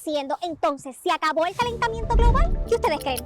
diciendo, entonces, ¿se acabó el calentamiento global? ¿Qué ustedes creen?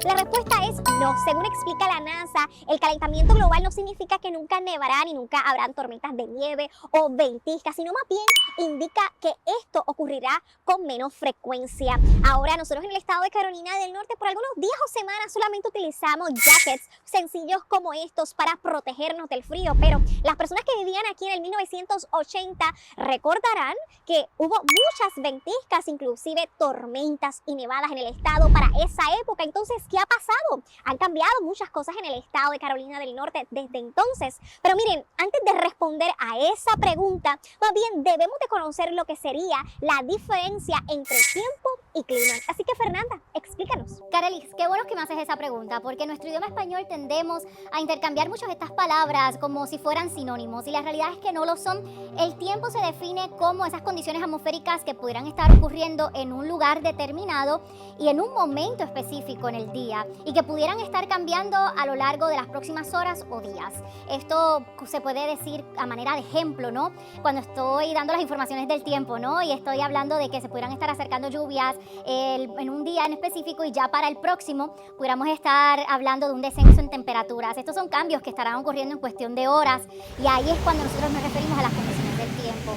La respuesta es no. Según explica la NASA, el calentamiento global no significa que nunca nevará ni nunca habrán tormentas de nieve o ventiscas, sino más bien indica que esto ocurrirá con menos frecuencia. Ahora, nosotros en el estado de Carolina del Norte por algunos días o semanas solamente utilizamos jackets sencillos como estos para protegernos del frío, pero las personas que vivían aquí en el 1980 recordarán que hubo muchas ventiscas, inclusive tormentas y nevadas en el estado para esa época. Entonces, ¿qué ha pasado? Han cambiado muchas cosas en el estado de Carolina del Norte desde entonces. Pero miren, antes de responder a esa pregunta, más bien debemos de conocer lo que sería la diferencia entre tiempo y clima. Así que Fernanda, explícanos. Carelis, qué bueno que me haces esa pregunta, porque en nuestro idioma español tendemos a intercambiar muchas de estas palabras como si fueran sinónimos, y la realidad es que no lo son. El tiempo se define como esas condiciones atmosféricas que pudieran estar ocurriendo en un lugar determinado y en un momento específico en el día, y que pudieran estar cambiando a lo largo de las próximas horas o días. Esto se puede decir a manera de ejemplo, ¿no? Cuando estoy dando las informaciones del tiempo, ¿no? Y estoy hablando de que se pudieran estar acercando lluvias en un día en específico, y ya para el próximo pudiéramos estar hablando de un descenso en temperaturas. Estos son cambios que estarán ocurriendo en cuestión de horas, y ahí es cuando nosotros nos referimos a las condiciones del tiempo.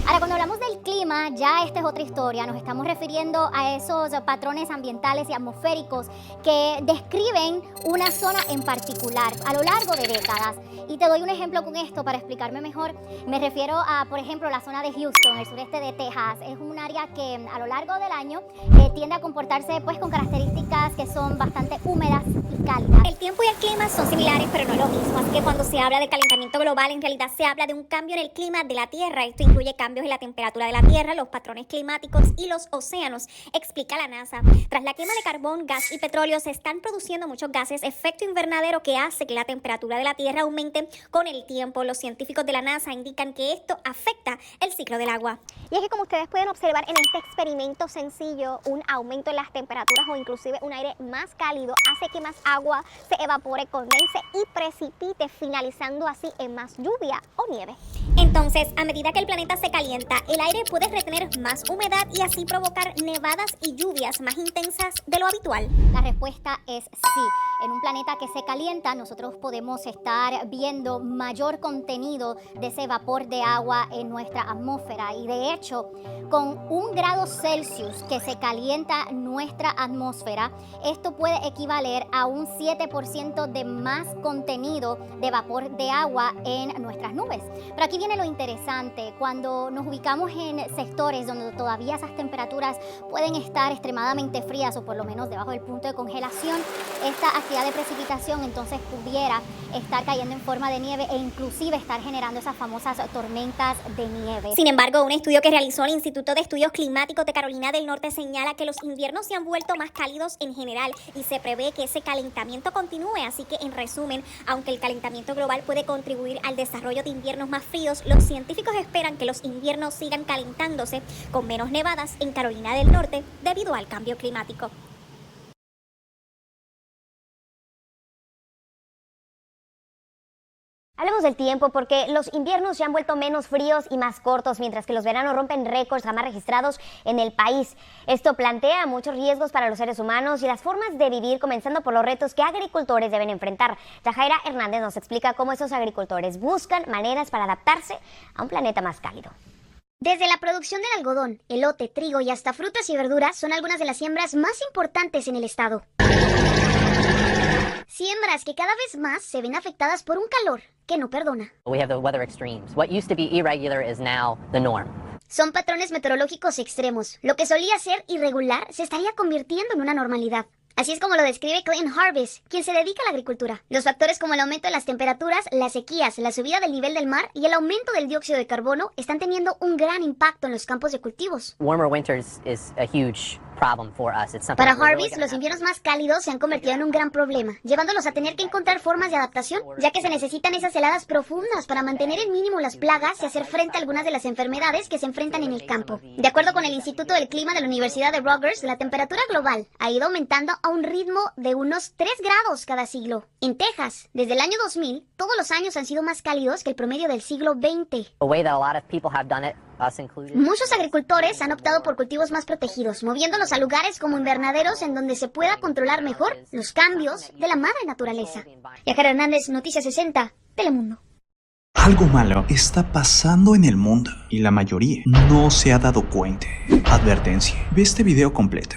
Ahora, cuando hablamos del clima, ya esta es otra historia. Nos estamos refiriendo a esos patrones ambientales y atmosféricos que describen una zona en particular a lo largo de décadas. Y te doy un ejemplo con esto para explicarme mejor. Me refiero a, por ejemplo, la zona de Houston, el sureste de Texas. Es un área que a lo largo del año tiende a comportarse pues con características que son bastante húmedas y cálidas. El tiempo y el clima son similares, pero no lo mismo. Así que cuando se habla de calentamiento global, en realidad se habla de un cambio en el clima de la Tierra. Esto incluye cambios en la temperatura de la Tierra, los patrones climáticos y los océanos, explica la NASA. Tras la quema de carbón, gas y petróleo, se están produciendo muchos gases efecto invernadero que hace que la temperatura de la Tierra aumente con el tiempo. Los científicos de la NASA indican que esto afecta el ciclo del agua. Y es que, como ustedes pueden observar en este experimento sencillo, un aumento en las temperaturas o inclusive un aire más cálido hace que más agua se evapore, condense y precipite, finalizando así en más lluvia o nieve. Entonces, a medida que el planeta se calienta, el aire puede retener más humedad y así provocar nevadas y lluvias más intensas de lo habitual. La respuesta es sí. En un planeta que se calienta, nosotros podemos estar viendo mayor contenido de ese vapor de agua en nuestra atmósfera. Y de hecho, con 1 grado Celsius que se calienta nuestra atmósfera, esto puede equivaler a un 7% de más contenido de vapor de agua en nuestras nubes. Pero aquí viene lo interesante. Cuando nos ubicamos en sectores donde todavía esas temperaturas pueden estar extremadamente frías o por lo menos debajo del punto de congelación, esta actividad de precipitación entonces pudiera estar cayendo en forma de nieve e inclusive estar generando esas famosas tormentas de nieve. Sin embargo, un estudio que realizó el Instituto de Estudios Climáticos de Carolina del Norte señala que los inviernos se han vuelto más cálidos en general y se prevé que ese calentamiento continúe. Así que, en resumen, aunque el calentamiento global puede contribuir al desarrollo de inviernos más fríos, los científicos esperan que los inviernos sigan calentándose con menos nevadas en Carolina del Norte debido al cambio climático. Hablemos del tiempo porque los inviernos se han vuelto menos fríos y más cortos, mientras que los veranos rompen récords jamás registrados en el país. Esto plantea muchos riesgos para los seres humanos y las formas de vivir, comenzando por los retos que agricultores deben enfrentar. Yajaira Hernández nos explica cómo esos agricultores buscan maneras para adaptarse a un planeta más cálido. Desde la producción del algodón, elote, trigo y hasta frutas y verduras son algunas de las siembras más importantes en el estado. Siembras que cada vez más se ven afectadas por un calor que no perdona. We have the weather extremes. What used to be irregular is now the norm. Son patrones meteorológicos extremos. Lo que solía ser irregular se estaría convirtiendo en una normalidad. Así es como lo describe Clayton Harvest, quien se dedica a la agricultura. Los factores como el aumento de las temperaturas, las sequías, la subida del nivel del mar y el aumento del dióxido de carbono están teniendo un gran impacto en los campos de cultivos. Warmer winters is a huge problem for us. It's something Para we're really Harvest, gonna los have inviernos más cálidos se han convertido en un gran problema, llevándolos a tener que encontrar formas de adaptación, ya que se necesitan esas heladas profundas para mantener en mínimo las plagas y hacer frente a algunas de las enfermedades que se enfrentan en el campo. De acuerdo con el Instituto del Clima de la Universidad de Rutgers, la temperatura global ha ido aumentando a un ritmo de unos 3 grados cada siglo. En Texas, desde el año 2000, todos los años han sido más cálidos que el promedio del siglo XX. The way that a lot of people have done it us included. Muchos agricultores han optado por cultivos más protegidos, moviéndolos a lugares como invernaderos en donde se pueda controlar mejor los cambios de la madre naturaleza. Yajaira Hernández, Noticias 60, Telemundo. Algo malo está pasando en el mundo y la mayoría no se ha dado cuenta. Advertencia, ve este video completo.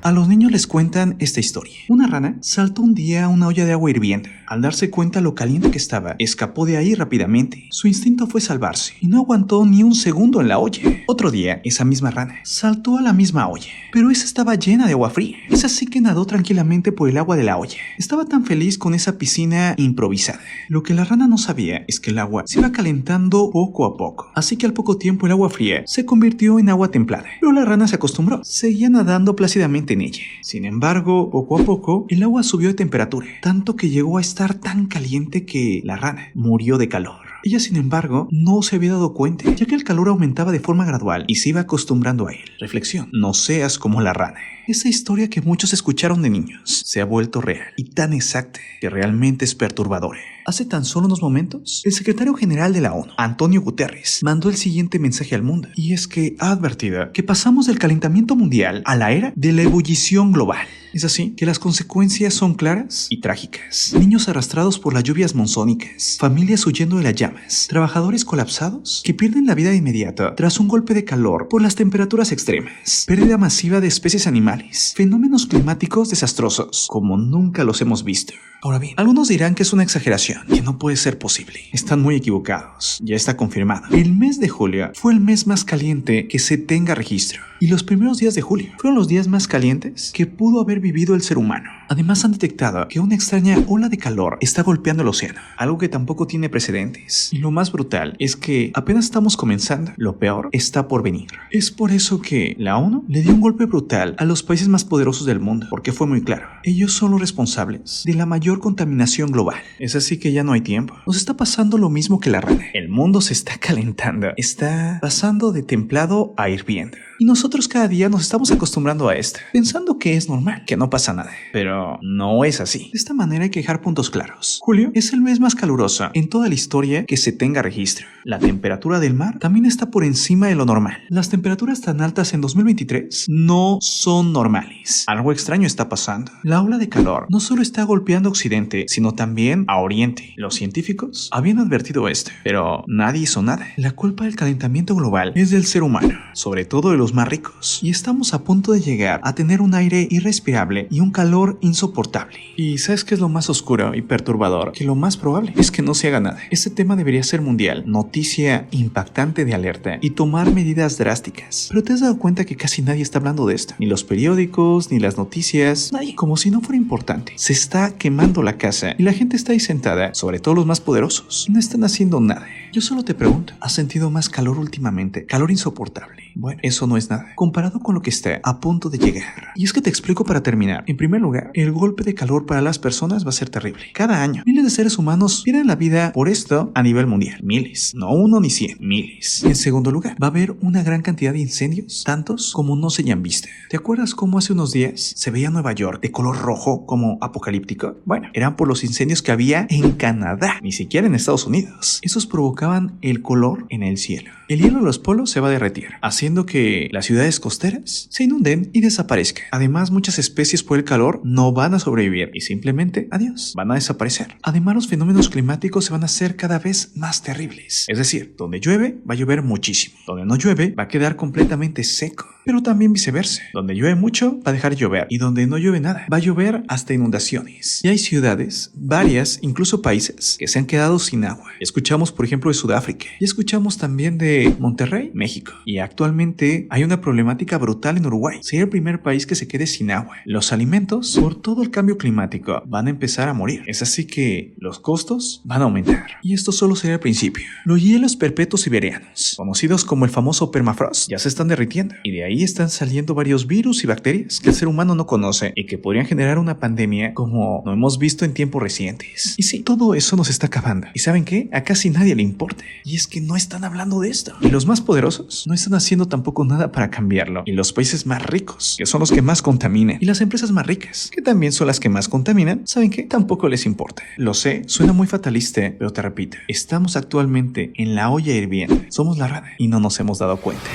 A los niños les cuentan esta historia. Una rana saltó un día a una olla de agua hirviendo. Al darse cuenta lo caliente que estaba, escapó de ahí rápidamente. Su instinto fue salvarse y no aguantó ni un segundo en la olla. Otro día, esa misma rana saltó a la misma olla, pero esa estaba llena de agua fría. Es así que nadó tranquilamente por el agua de la olla. Estaba tan feliz con esa piscina improvisada. Lo que la rana no sabía es que el agua se iba calentando poco a poco. Así que al poco tiempo el agua fría se convirtió en agua templada. Pero la rana se acostumbró. Seguía nadando plácidamente en ella. Sin embargo, poco a poco, el agua subió de temperatura, tanto que llegó a estar tan caliente que la rana murió de calor. Ella, sin embargo, no se había dado cuenta, ya que el calor aumentaba de forma gradual y se iba acostumbrando a él. Reflexión: no seas como la rana. Esa historia que muchos escucharon de niños se ha vuelto real y tan exacta que realmente es perturbadora. Hace tan solo unos momentos, el secretario general de la ONU, Antonio Guterres, mandó el siguiente mensaje al mundo, y es que ha advertido que pasamos del calentamiento mundial a la era de la ebullición global. Es así que las consecuencias son claras y trágicas. Niños arrastrados por las lluvias monzónicas, familias huyendo de las llamas, trabajadores colapsados que pierden la vida de inmediato tras un golpe de calor por las temperaturas extremas, pérdida masiva de especies animales, fenómenos climáticos desastrosos como nunca los hemos visto. Ahora bien, algunos dirán que es una exageración, que no puede ser posible. Están muy equivocados, ya está confirmado. El mes de julio fue el mes más caliente que se tenga registro, y los primeros días de julio fueron los días más calientes que pudo haber vivido el ser humano. Además, han detectado que una extraña ola de calor está golpeando el océano, algo que tampoco tiene precedentes. Y lo más brutal es que apenas estamos comenzando, lo peor está por venir. Es por eso que la ONU le dio un golpe brutal a los países más poderosos del mundo, porque fue muy claro, ellos son los responsables de la mayor contaminación global. Es así que ya no hay tiempo. Nos está pasando lo mismo que la rana. El mundo se está calentando, está pasando de templado a hirviendo. Y nosotros cada día nos estamos acostumbrando a esto, pensando que es normal, que no pasa nada. Pero no es así. De esta manera hay que dejar puntos claros. Julio es el mes más caluroso en toda la historia que se tenga registro. La temperatura del mar también está por encima de lo normal. Las temperaturas tan altas en 2023 no son normales. Algo extraño está pasando. La ola de calor no solo está golpeando a Occidente, sino también a Oriente. Los científicos habían advertido esto, pero nadie hizo nada. La culpa del calentamiento global es del ser humano, sobre todo de los más ricos, y estamos a punto de llegar a tener un aire irrespirable y un calor insoportable. ¿Y sabes qué es lo más oscuro y perturbador? Que lo más probable es que no se haga nada. Este tema debería ser mundial, noticia impactante de alerta y tomar medidas drásticas. Pero te has dado cuenta que casi nadie está hablando de esto, ni los periódicos, ni las noticias, nadie, como si no fuera importante. Se está quemando la casa y la gente está ahí sentada, sobre todo los más poderosos, y no están haciendo nada. Yo solo te pregunto, ¿has sentido más calor últimamente? Calor insoportable. Bueno, eso no es nada, comparado con lo que está a punto de llegar. Y es que te explico para terminar. En primer lugar, el golpe de calor para las personas va a ser terrible. Cada año, miles de seres humanos pierden la vida por esto a nivel mundial. Miles, no uno ni 100, miles. En segundo lugar, va a haber una gran cantidad de incendios, tantos como no se hayan visto. ¿Te acuerdas cómo hace unos días se veía Nueva York de color rojo como apocalíptico? Bueno, eran por los incendios que había en Canadá, ni siquiera en Estados Unidos. Esos provocaban el color en el cielo. El hielo de los polos se va a derretir, haciendo que las ciudades costeras se inunden y desaparezcan. Además, muchas especies por el calor no van a sobrevivir y simplemente, adiós, van a desaparecer. Además, los fenómenos climáticos se van a hacer cada vez más terribles. Es decir, donde llueve, va a llover muchísimo. Donde no llueve, va a quedar completamente seco. Pero también viceversa. Donde llueve mucho, va a dejar de llover. Y donde no llueve nada, va a llover hasta inundaciones. Y hay ciudades, varias, incluso países, que se han quedado sin agua. Escuchamos, por ejemplo, de Sudáfrica. Y escuchamos también de Monterrey, México. Y actualmente hay una problemática brutal en Uruguay. Sería el primer país que se quede sin agua. Los alimentos, por todo el cambio climático, van a empezar a morir. Es así que los costos van a aumentar. Y esto solo sería el principio. Los hielos perpetuos siberianos, conocidos como el famoso permafrost, ya se están derritiendo. Y de ahí ahí están saliendo varios virus y bacterias que el ser humano no conoce y que podrían generar una pandemia como no hemos visto en tiempos recientes. Y sí, todo eso nos está acabando. ¿Y saben qué? A casi nadie le importa. Y es que no están hablando de esto. Y los más poderosos no están haciendo tampoco nada para cambiarlo. Y los países más ricos, que son los que más contaminan, y las empresas más ricas, que también son las que más contaminan, ¿saben qué? Tampoco les importa. Lo sé, suena muy fatalista, pero te repito, estamos actualmente en la olla hirviendo. Somos la rana y no nos hemos dado cuenta.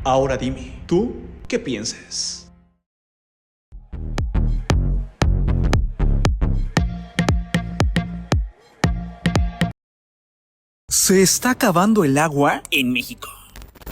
Ahora dime, ¿tú qué piensas? Se está acabando el agua en México.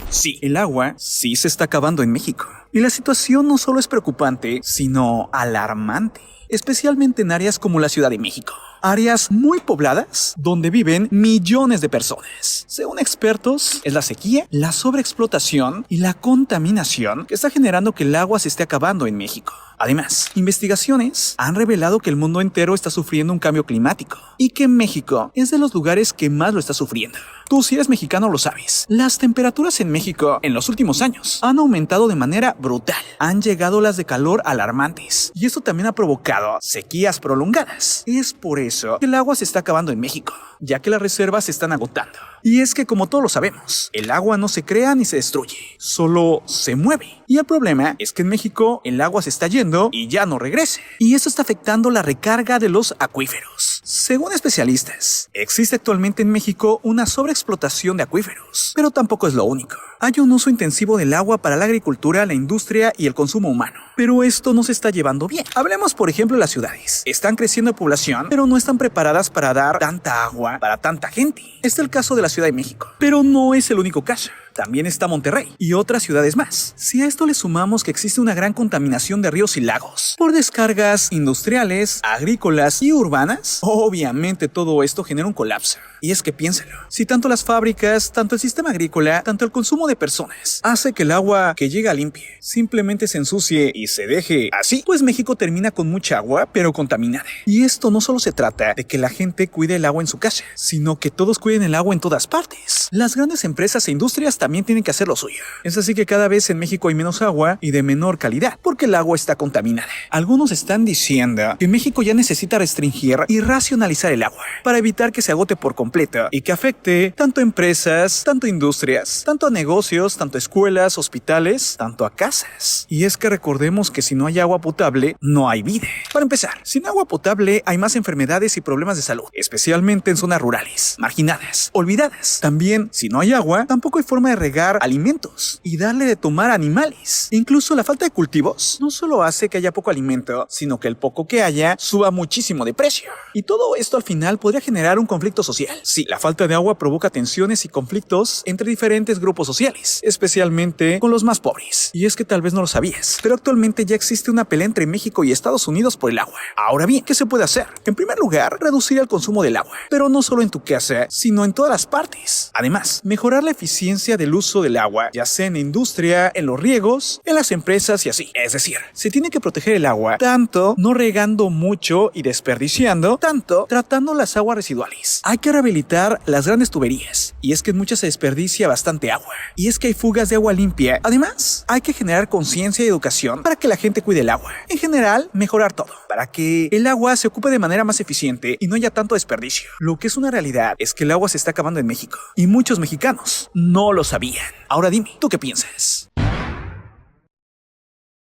Sí, el agua sí se está acabando en México. Y la situación no solo es preocupante, sino alarmante. Especialmente en áreas como la Ciudad de México. Áreas muy pobladas donde viven millones de personas. Según expertos, es la sequía, la sobreexplotación y la contaminación que está generando que el agua se esté acabando en México. Además, investigaciones han revelado que el mundo entero está sufriendo un cambio climático y que México es de los lugares que más lo está sufriendo. Tú, si eres mexicano, lo sabes. Las temperaturas en México en los últimos años han aumentado de manera brutal. Han llegado olas de calor alarmantes y esto también ha provocado sequías prolongadas. Es por eso que el agua se está acabando en México, ya que las reservas se están agotando. Y es que, como todos lo sabemos, el agua no se crea ni se destruye, solo se mueve. Y el problema es que en México el agua se está yendo y ya no regresa. Y eso está afectando la recarga de los acuíferos. Según especialistas, existe actualmente en México una sobreexplotación de acuíferos, pero tampoco es lo único. Hay un uso intensivo del agua para la agricultura, la industria y el consumo humano. Pero esto no se está llevando bien. Hablemos, por ejemplo, de las ciudades. Están creciendo de población, pero no están preparadas para dar tanta agua para tanta gente. Este es el caso de la Ciudad de México. Pero no es el único caso. También está Monterrey y otras ciudades más. Si a esto le sumamos que existe una gran contaminación de ríos y lagos por descargas industriales, agrícolas y urbanas, obviamente todo esto genera un colapso. Y es que piénsalo, si tanto las fábricas, tanto el sistema agrícola, tanto el consumo de personas hace que el agua que llega limpia simplemente se ensucie y se deje así, pues México termina con mucha agua pero contaminada. Y esto no solo se trata de que la gente cuide el agua en su casa, sino que todos cuiden el agua en todas partes. Las grandes empresas e industrias también tienen que hacer lo suyo. Es así que cada vez en México hay menos agua y de menor calidad, porque el agua está contaminada. Algunos están diciendo que México ya necesita restringir y racionalizar el agua para evitar que se agote por completo y que afecte tanto a empresas, tanto a industrias, tanto a negocios, tanto a escuelas, hospitales, tanto a casas. Y es que recordemos que si no hay agua potable, no hay vida. Para empezar, sin agua potable hay más enfermedades y problemas de salud, especialmente en zonas rurales, marginadas, olvidadas. También, si no hay agua, tampoco hay forma de regar alimentos y darle de tomar a animales. Incluso la falta de cultivos no solo hace que haya poco alimento, sino que el poco que haya suba muchísimo de precio. Y todo esto al final podría generar un conflicto social. Sí, la falta de agua provoca tensiones y conflictos entre diferentes grupos sociales, especialmente con los más pobres. Y es que tal vez no lo sabías, pero actualmente ya existe una pelea entre México y Estados Unidos por el agua. Ahora bien, ¿qué se puede hacer? En primer lugar, reducir el consumo del agua, pero no solo en tu casa, sino en todas las partes. Además, mejorar la eficiencia del uso del agua, ya sea en industria, en los riegos, en las empresas y así. Es decir, se tiene que proteger el agua, tanto no regando mucho y desperdiciando, tanto tratando las aguas residuales. Hay que rehabilitar las grandes tuberías, y es que en muchas se desperdicia bastante agua, y es que hay fugas de agua limpia. Además, hay que generar conciencia y educación para que la gente cuide el agua. En general, mejorar todo, para que el agua se ocupe de manera más eficiente y no haya tanto desperdicio. Lo que es una realidad es que el agua se está acabando en México, y muchos mexicanos no lo sabían. Ahora dime, ¿tú qué piensas?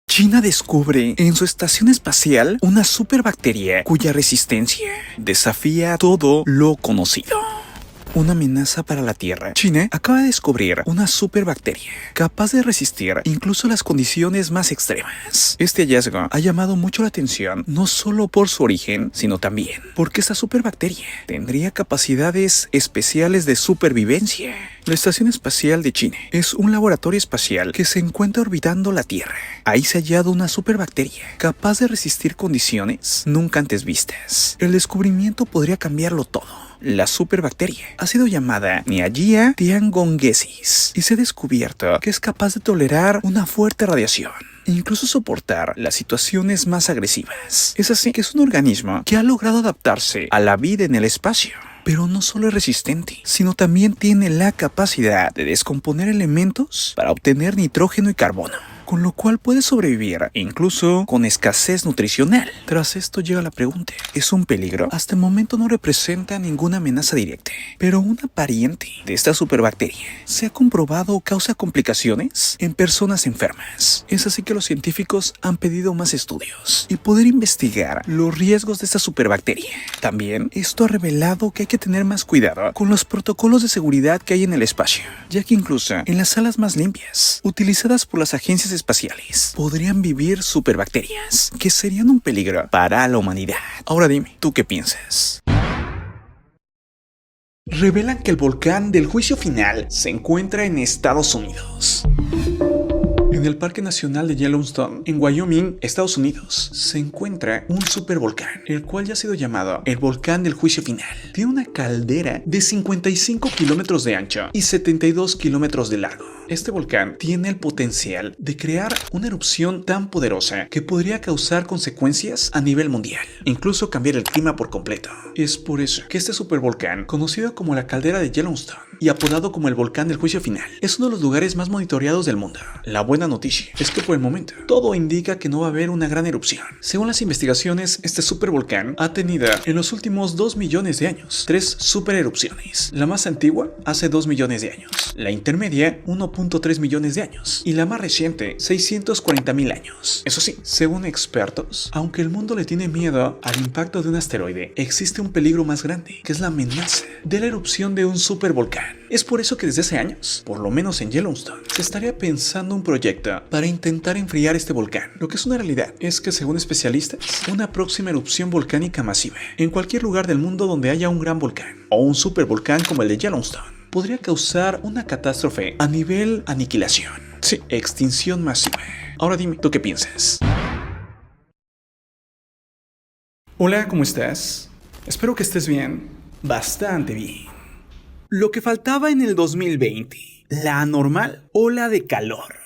China descubre en su estación espacial una superbacteria cuya resistencia desafía todo lo conocido. Una amenaza para la Tierra. China acaba de descubrir una superbacteria capaz de resistir incluso las condiciones más extremas. Este hallazgo ha llamado mucho la atención, no solo por su origen, sino también porque esta superbacteria tendría capacidades especiales de supervivencia. La Estación Espacial de China es un laboratorio espacial que se encuentra orbitando la Tierra. Ahí se ha hallado una superbacteria capaz de resistir condiciones nunca antes vistas. El descubrimiento podría cambiarlo todo. La superbacteria ha sido llamada Niagia tiangongensis y se ha descubierto que es capaz de tolerar una fuerte radiación e incluso soportar las situaciones más agresivas. Es así que es un organismo que ha logrado adaptarse a la vida en el espacio. Pero no solo es resistente, sino también tiene la capacidad de descomponer elementos para obtener nitrógeno y carbono, con lo cual puede sobrevivir incluso con escasez nutricional. Tras esto llega la pregunta, ¿es un peligro? Hasta el momento no representa ninguna amenaza directa, pero una pariente de esta superbacteria se ha comprobado causa complicaciones en personas enfermas. Es así que los científicos han pedido más estudios y poder investigar los riesgos de esta superbacteria. También esto ha revelado que hay que tener más cuidado con los protocolos de seguridad que hay en el espacio, ya que incluso en las salas más limpias, utilizadas por las agencias espaciales, podrían vivir superbacterias que serían un peligro para la humanidad. Ahora dime, ¿tú qué piensas? Revelan que el volcán del juicio final se encuentra en Estados Unidos. En el Parque Nacional de Yellowstone, en Wyoming, Estados Unidos, se encuentra un supervolcán, el cual ya ha sido llamado el volcán del juicio final. Tiene una caldera de 55 kilómetros de ancho y 72 kilómetros de largo. Este volcán tiene el potencial de crear una erupción tan poderosa que podría causar consecuencias a nivel mundial, incluso cambiar el clima por completo. Es por eso que este supervolcán, conocido como la caldera de Yellowstone y apodado como el volcán del juicio final, es uno de los lugares más monitoreados del mundo. La buena noticia es que por el momento todo indica que no va a haber una gran erupción. Según las investigaciones, este supervolcán ha tenido en los últimos 2 millones de años 3 supererupciones. La más antigua hace 2 millones de años, la intermedia 1.3 millones de años y la más reciente 640.000 años. Eso sí, según expertos, aunque el mundo le tiene miedo al impacto de un asteroide, existe un peligro más grande, que es la amenaza de la erupción de un supervolcán. Es por eso que desde hace años, por lo menos en Yellowstone, se estaría pensando un proyecto para intentar enfriar este volcán. Lo que es una realidad es que, según especialistas, una próxima erupción volcánica masiva en cualquier lugar del mundo donde haya un gran volcán o un supervolcán como el de Yellowstone podría causar una catástrofe a nivel aniquilación. Sí, extinción masiva. Ahora dime, ¿tú qué piensas? Hola, ¿cómo estás? Espero que estés bien. Bastante bien. Lo que faltaba en el 2020, la anormal ola de calor.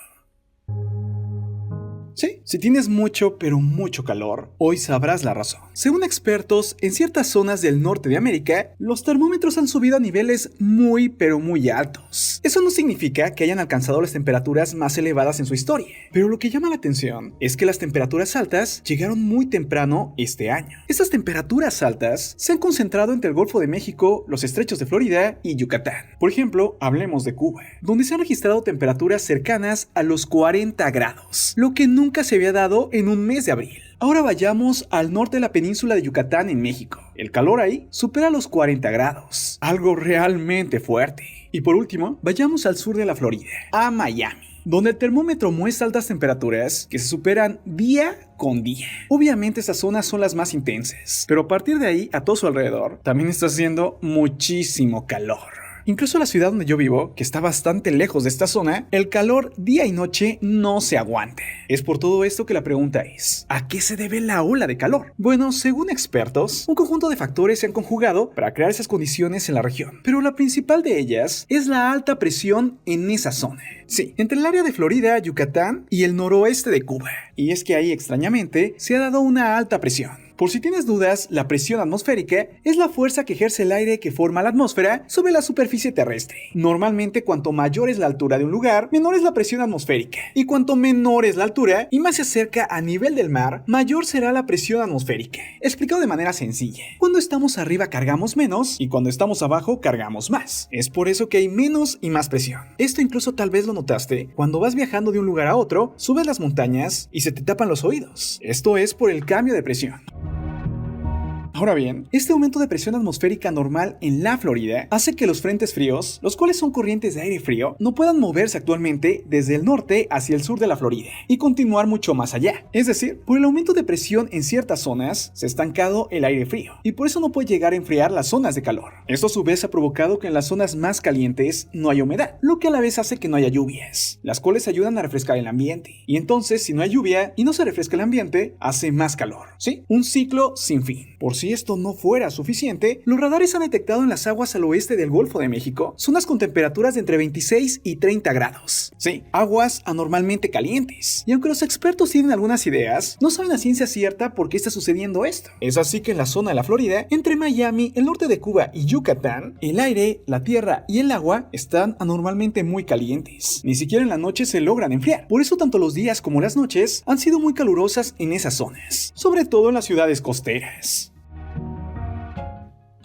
Sí, si tienes mucho, pero mucho calor, hoy sabrás la razón. Según expertos, en ciertas zonas del norte de América, los termómetros han subido a niveles muy, pero muy altos. Eso no significa que hayan alcanzado las temperaturas más elevadas en su historia, pero lo que llama la atención es que las temperaturas altas llegaron muy temprano este año. Estas temperaturas altas se han concentrado entre el Golfo de México, los estrechos de Florida y Yucatán. Por ejemplo, hablemos de Cuba, donde se han registrado temperaturas cercanas a los 40 grados, lo que nunca se había dado en un mes de abril. Ahora vayamos al norte de la península de Yucatán en México. El calor ahí supera los 40 grados, algo realmente fuerte. Y por último, vayamos al sur de la Florida, a Miami, donde el termómetro muestra altas temperaturas que se superan día con día. Obviamente estas zonas son las más intensas, pero a partir de ahí, a todo su alrededor, también está haciendo muchísimo calor. Incluso la ciudad donde yo vivo, que está bastante lejos de esta zona, el calor día y noche no se aguanta. Es por todo esto que la pregunta es, ¿a qué se debe la ola de calor? Bueno, según expertos, un conjunto de factores se han conjugado para crear esas condiciones en la región, pero la principal de ellas es la alta presión en esa zona. Sí, entre el área de Florida, Yucatán y el noroeste de Cuba. Y es que ahí, extrañamente, se ha dado una alta presión. Por si tienes dudas, la presión atmosférica es la fuerza que ejerce el aire que forma la atmósfera sobre la superficie terrestre. Normalmente, cuanto mayor es la altura de un lugar, menor es la presión atmosférica. Y cuanto menor es la altura y más se acerca a nivel del mar, mayor será la presión atmosférica. Explicado de manera sencilla, cuando estamos arriba cargamos menos y cuando estamos abajo cargamos más. Es por eso que hay menos y más presión. Esto incluso tal vez lo notaste cuando vas viajando de un lugar a otro, subes las montañas y se te tapan los oídos. Esto es por el cambio de presión. Ahora bien, este aumento de presión atmosférica normal en la Florida hace que los frentes fríos, los cuales son corrientes de aire frío, no puedan moverse actualmente desde el norte hacia el sur de la Florida y continuar mucho más allá. Es decir, por el aumento de presión en ciertas zonas, se ha estancado el aire frío y por eso no puede llegar a enfriar las zonas de calor. Esto a su vez ha provocado que en las zonas más calientes no haya humedad, lo que a la vez hace que no haya lluvias, las cuales ayudan a refrescar el ambiente. Y entonces, si no hay lluvia y no se refresca el ambiente, hace más calor. ¿Sí? Un ciclo sin fin. Por cierto, si esto no fuera suficiente, los radares han detectado en las aguas al oeste del Golfo de México zonas con temperaturas de entre 26 y 30 grados. Sí, aguas anormalmente calientes. Y aunque los expertos tienen algunas ideas, no saben a ciencia cierta por qué está sucediendo esto. Es así que en la zona de la Florida, entre Miami, el norte de Cuba y Yucatán, el aire, la tierra y el agua están anormalmente muy calientes. Ni siquiera en la noche se logran enfriar. Por eso tanto los días como las noches han sido muy calurosas en esas zonas, sobre todo en las ciudades costeras.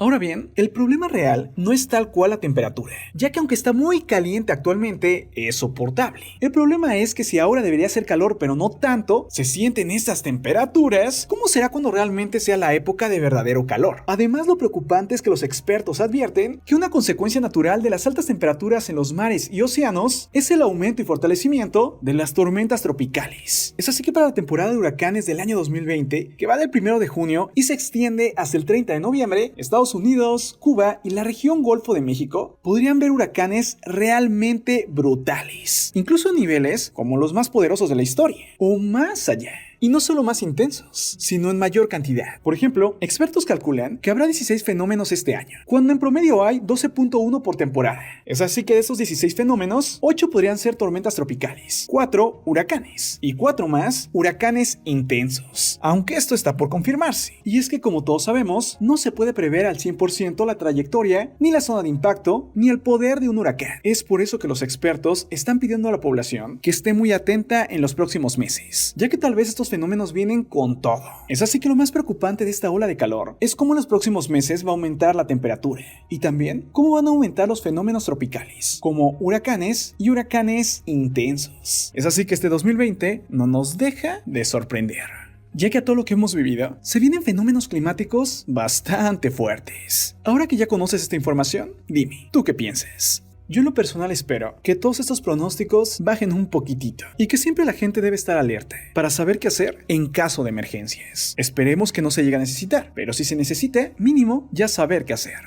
Ahora bien, el problema real no es tal cual la temperatura, ya que aunque está muy caliente actualmente, es soportable. El problema es que si ahora debería hacer calor pero no tanto, se sienten estas temperaturas, ¿cómo será cuando realmente sea la época de verdadero calor? Además, lo preocupante es que los expertos advierten que una consecuencia natural de las altas temperaturas en los mares y océanos es el aumento y fortalecimiento de las tormentas tropicales. Es así que para la temporada de huracanes del año 2020, que va del 1 de junio y se extiende hasta el 30 de noviembre, Estados Unidos, Cuba y la región Golfo de México podrían ver huracanes realmente brutales, incluso en niveles como los más poderosos de la historia, o más allá. Y no solo más intensos, sino en mayor cantidad. Por ejemplo, expertos calculan que habrá 16 fenómenos este año, cuando en promedio hay 12.1 por temporada. Es así que de esos 16 fenómenos, 8 podrían ser tormentas tropicales, 4 huracanes y 4 más huracanes intensos. Aunque esto está por confirmarse. Y es que como todos sabemos, no se puede prever al 100% la trayectoria, ni la zona de impacto, ni el poder de un huracán. Es por eso que los expertos están pidiendo a la población que esté muy atenta en los próximos meses, ya que tal vez estos fenómenos vienen con todo. Es así que lo más preocupante de esta ola de calor es cómo en los próximos meses va a aumentar la temperatura y también cómo van a aumentar los fenómenos tropicales, como huracanes y huracanes intensos. Es así que este 2020 no nos deja de sorprender, ya que a todo lo que hemos vivido se vienen fenómenos climáticos bastante fuertes. Ahora que ya conoces esta información, dime, ¿tú qué piensas? Yo en lo personal espero que todos estos pronósticos bajen un poquitito y que siempre la gente debe estar alerta para saber qué hacer en caso de emergencias. Esperemos que no se llegue a necesitar, pero si se necesita, mínimo ya saber qué hacer.